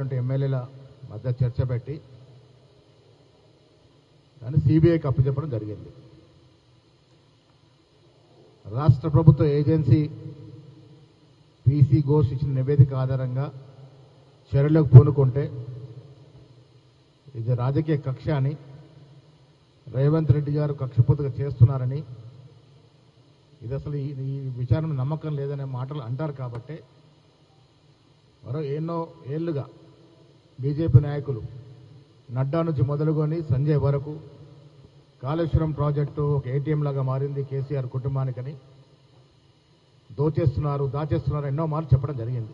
ఎమ్మెల్యేల మధ్య చర్చ పెట్టి దాన్ని సిబిఐకి అప్పచెప్పడం జరిగింది. రాష్ట్ర ప్రభుత్వ ఏజెన్సీ పీసీ ఘోష్ ఇచ్చిన నివేదిక ఆధారంగా చర్యలకు పూనుకుంటే ఇది రాజకీయ కక్ష అని, రేవంత్ రెడ్డి గారు కక్షపూర్తిగా చేస్తున్నారని, ఇది అసలు ఈ విచారణ నమ్మకం లేదనే మాటలు అంటారు. కాబట్టి మరో ఎన్నో ఏళ్లుగా బీజేపీ నాయకులు నడ్డా నుంచి మొదలుకొని సంజయ్ వరకు కాళేశ్వరం ప్రాజెక్టు ఒక ఏటీఎం లాగా మారింది కేసీఆర్ కుటుంబానికని, దాచేస్తున్నారు ఎన్నో మార్లు చెప్పడం జరిగింది.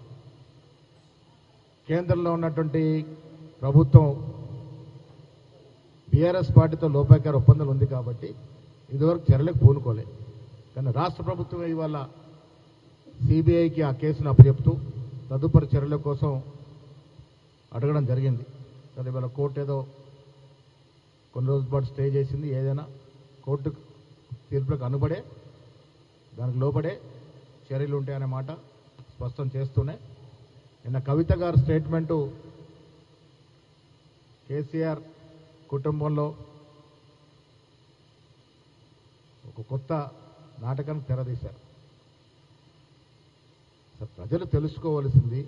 కేంద్రంలో ఉన్నటువంటి ప్రభుత్వం బీఆర్ఎస్ పార్టీతో లోపాయకార ఒప్పందాలు ఉంది కాబట్టి ఇదివరకు చర్యలకు పూనుకోలే. కానీ రాష్ట్ర ప్రభుత్వం ఇవాళ సిబిఐకి ఆ కేసును అప్పచెప్తూ తదుపరి చర్యల కోసం అడగడం జరిగింది. కానీ ఇవాళ కోర్టు ఏదో కొన్ని రోజుల పాటు స్టే చేసింది. ఏదైనా కోర్టు తీర్పులకు అనుబడే, దానికి లోబడే చర్యలు ఉంటాయనే మాట స్పష్టం చేస్తూనే నిన్న కవిత గారి స్టేట్మెంటు కేసీఆర్ కుటుంబంలో ఒక కొత్త నాటకానికి తెరదీశారు. ప్రజలు తెలుసుకోవలసింది,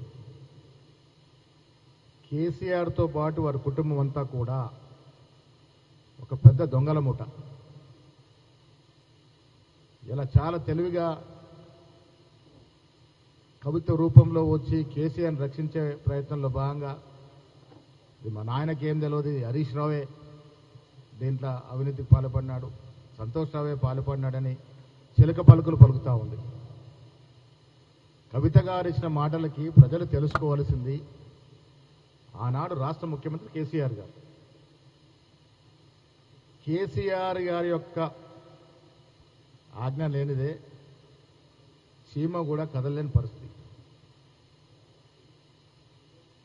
కేసీఆర్తో పాటు వారి కుటుంబం అంతా కూడా ఒక పెద్ద దొంగల మూట. ఇలా చాలా తెలివిగా కవిత రూపంలో వచ్చి కేసీఆర్ని రక్షించే ప్రయత్నంలో భాగంగా ఇది మా నాయనకి ఏం తెలియదు, హరీష్ రావే దీంట్లో అవినీతికి పాల్పడినాడు, సంతోష్ రావే పాల్పడినాడని చిలక పలుకులు పలుకుతూ ఉంది. కవిత గారు ఇచ్చిన మాటలకి ప్రజలు తెలుసుకోవాల్సింది, ఆనాడు రాష్ట్ర ముఖ్యమంత్రి కేసీఆర్ గారు, కేసీఆర్ గారి యొక్క ఆజ్ఞ లేనిదే చీమ కూడా కదలలేని పరిస్థితి.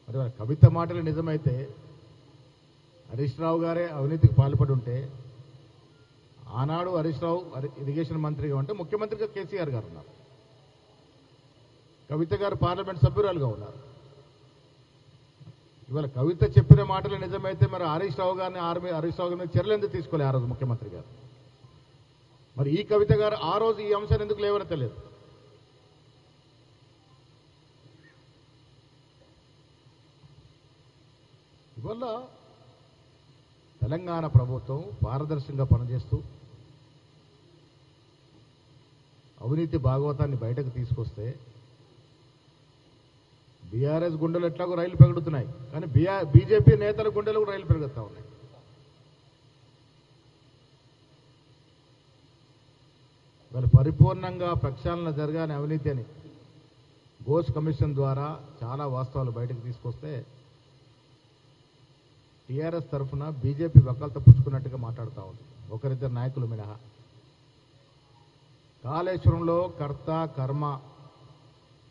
మరి కవిత మాటలు నిజమైతే హరీష్ రావు గారే అవినీతికి పాల్పడి ఉంటే, ఆనాడు హరీష్ రావు ఇరిగేషన్ మంత్రిగా ఉంటే ముఖ్యమంత్రిగా కేసీఆర్ గారు ఉన్నారు, కవిత గారు పార్లమెంట్ సభ్యురాలుగా ఉన్నారు. ఇవాళ కవిత చెప్పిన మాటలు నిజమైతే మరి హరీష్ రావు గారిని చర్యలు ఎందుకు తీసుకోలే ఆ రోజు ముఖ్యమంత్రి గారు? మరి ఈ కవిత గారు ఆ రోజు ఈ అంశాన్ని ఎందుకు లేవని తెలియదు. ఇవల్ల తెలంగాణ ప్రభుత్వం పారదర్శకంగా పనిచేస్తూ అవినీతి భాగవతాన్ని బయటకు తీసుకొస్తే బీఆర్ఎస్ గుండెలు ఎట్లాగో రైలు పెరుగుతున్నాయి, కానీ బీజేపీ నేతల గుండెలు కూడా రైలు పెరుగుతూ ఉన్నాయి. మరి పరిపూర్ణంగా ప్రక్షాళన జరగాలని అవినీతి అని ఘోష్ కమిషన్ ద్వారా చాలా వాస్తవాలు బయటకు తీసుకొస్తే టీఆర్ఎస్ తరఫున బీజేపీ వకాలతో పుచ్చుకున్నట్టుగా మాట్లాడుతూ ఉంది, ఒకరిద్దరు నాయకులు మినహా. కాళేశ్వరంలో కర్త కర్మ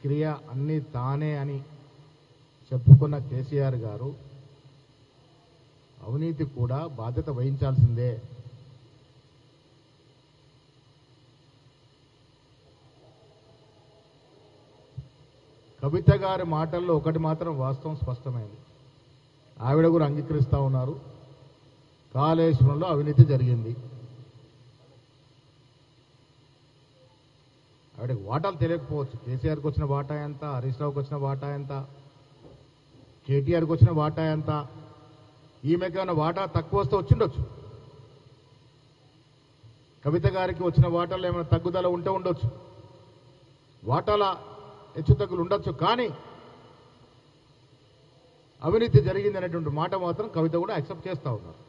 క్రియ అన్నీ తానే అని చెప్పుకున్న కేసీఆర్ గారు అవినీతి కూడా బాధ్యత వహించాల్సిందే. కవిత గారి మాటల్లో ఒకటి మాత్రం వాస్తవం స్పష్టమైంది, ఆవిడ కూడా అంగీకరిస్తూ ఉన్నారు, కాళేశ్వరంలో అవినీతి జరిగింది. ఆవిడకి వాటాలు తెలియకపోవచ్చు, కేసీఆర్కి వచ్చిన వాటా ఎంత, హరీష్ రావుకి వచ్చిన వాటా ఎంత, కేటీఆర్కి వచ్చిన వాటా ఎంత, ఈమెకి ఏమైనా వాటా తక్కువ వస్తే వచ్చిండొచ్చు, కవిత గారికి వచ్చిన వాటాల్లో ఏమైనా తగ్గుదల ఉంటే ఉండొచ్చు, వాటాల హెచ్చు తగ్గులు ఉండొచ్చు, కానీ అవినీతి జరిగింది అనేటువంటి మాట మాత్రం కవిత కూడా యాక్సెప్ట్ చేస్తూ ఉన్నారు.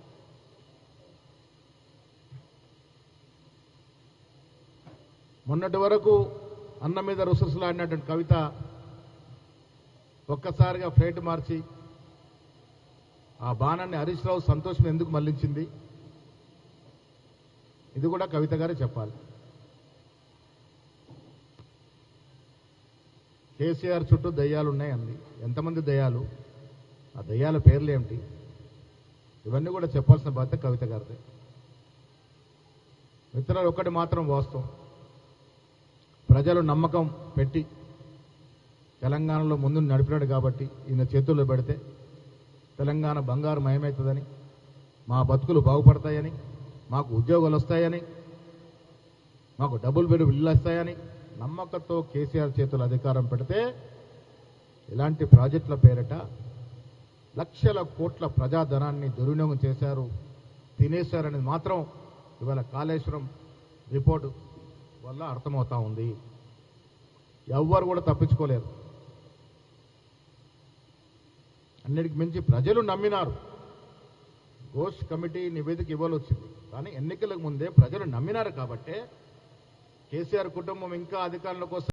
మొన్నటి వరకు అన్న మీద రుసరుసలాడినటువంటి కవిత ఒక్కసారిగా ఫ్లైట్ మార్చి ఆ బాణాన్ని హరీష్ రావు సంతోషం ఎందుకు మళ్లించింది, ఇది కూడా కవిత గారే చెప్పాలి. కేసీఆర్ చుట్టూ దయ్యాలు ఉన్నాయండి, ఎంతమంది దయ్యాలు, ఆ దయ్యాల పేర్లు ఏమిటి, ఇవన్నీ కూడా చెప్పాల్సిన బాధ్యత కవిత గారిదే. మిత్రులు, ఒకటి మాత్రం వాస్తవం, ప్రజలు నమ్మకం పెట్టి తెలంగాణలో ముందు నడిపినాడు కాబట్టి ఈయన చేతుల్లో పెడితే తెలంగాణ బంగారు మయమవుతుందని, మా బతుకులు బాగుపడతాయని, మాకు ఉద్యోగాలు వస్తాయని, మాకు డబుల్ బెడ్రూమ్ ఇల్లు వస్తాయని నమ్మకంతో కేసీఆర్ చేతులు అధికారం పెడితే ఇలాంటి ప్రాజెక్టుల పేరిట లక్షల కోట్ల ప్రజాధనాన్ని దుర్వినియోగం చేశారు, తినేశారనేది మాత్రం ఇవాళ కాళేశ్వరం రిపోర్టు వల్ల అర్థమవుతా ఉంది. ఎవ్వరు కూడా తప్పించుకోలేరు. అన్నిటికి మించి ప్రజలు నమ్మినారు. ఘోష్ కమిటీ నివేదిక ఇవ్వాల్సింది, కానీ ఎన్నికలకు ముందే ప్రజలు నమ్మినారు కాబట్టే కేసీఆర్ కుటుంబం ఇంకా అధికారంలోకి వస్తే